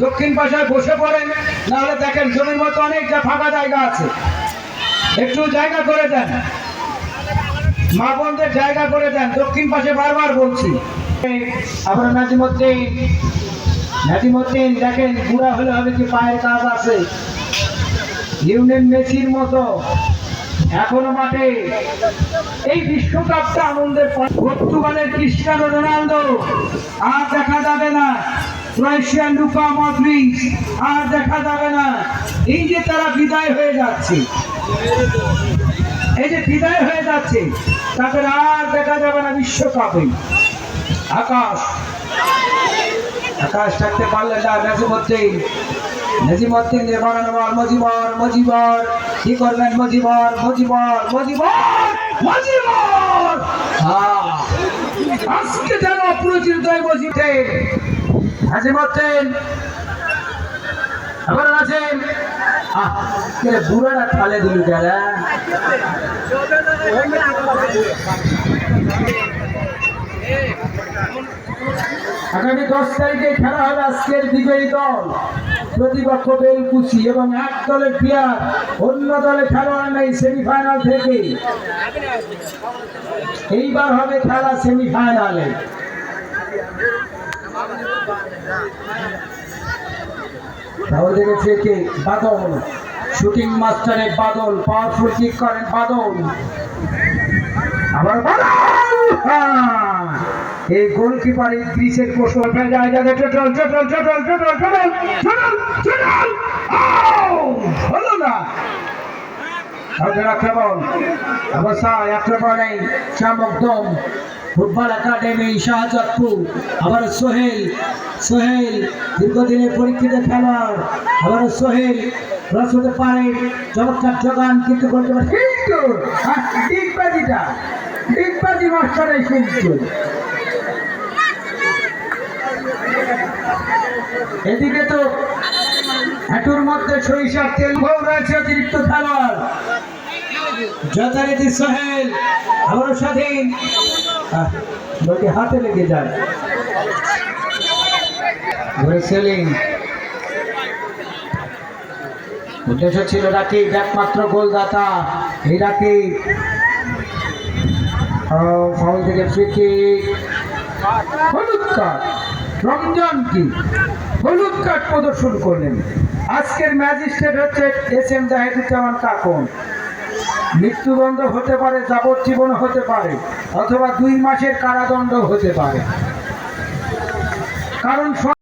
দক্ষিণ পাশায় বসে পড়েন, নাহলে দেখেন জমির মতো অনেক ফাঁকা জায়গা আছে, একটু জায়গা করে দেন, মা বোনদের জায়গা করে দেন। দক্ষিণ পাশে বারবার বলছি। আপনার নাজিমুদ্দিন দেখেন বুড়া হলে হবে কি পায়ের কাজ আছে, লিওনেল মেসির মতো এখনো মাঠে। এই বিশ্বকাপটা আনন্দের, পর্তুগালের ক্রিস্টিয়ানো রোনালদো আর দেখা যাবে না, ক্রোয়েশিয়ার লুকা মডরিচ আর দেখা যাবে না। এই যে তারা বিদায় হয়ে যাচ্ছে, এই যে বিদায় হয়ে যাচ্ছে, তাদের আর দেখা যাবে না বিশ্বকাপে। আকাশ থাকতে পারলে না। নাজিমুদ্দিন যে বানানো বল, মজিবর কি করবেন? মজিবর আজকে যেন অপরিচিত বসিতে নাজিমুদ্দিন আবার আছেন। বুড়াটা ঠালে দিল যারা। আগামী 10 তারিখে খেলা হবে আজকের বিজয়ী দল প্রতিপক্ষ বেলকুচি, এবং এক দলের প্লেয়ার অন্য দলে খেলোয়াড় নেই সেমিফাইনাল থেকে। এইবার হবে খেলা সেমিফাইনালে। তাহলে দেখেছে কে? বাদল, শুটিং মাস্টারের বাদল, পাওয়ারফুল কিক করেন বাদল, আবার বাদল। এই গোলকিপার গ্রিসের পোস্ট হলো না। ফুটবল একাডেমি শাহজাদপুর, আবার সোহেল দীর্ঘদিনের পরীক্ষিত খেলোয়াড়, আবার সোহেল রস হতে পারে, চমৎকার যোগান, কিন্তু করতে পারে, কিন্তু ডিগবাজি মাস্টারের কিন্তু। এদিকে তো হাঁটুর মধ্যে সরিষার তেল রয়েছে অতিরিক্ত খেলোয়াড় যথারীতি সোহেল, আবারও স্বাধীন, হাতে লেগে যায়। উদ্দেশ্য ছিল রাকিব একমাত্র গোলদাতা। এই রাকিব ফাউল থেকে ফ্রি কিক, হলুদ কার্ড। রমজান কি হলুদ কার্ড প্রদর্শন করলেন। আজকের ম্যাজিস্ট্রেট হচ্ছে SM জাহিদুজ্জামান কাকন। মৃত্যুদণ্ড হতে পারে, যাবজ্জীবন হতে পারে, অথবা 2 মাসের কারাদণ্ড হতে পারে। কারণ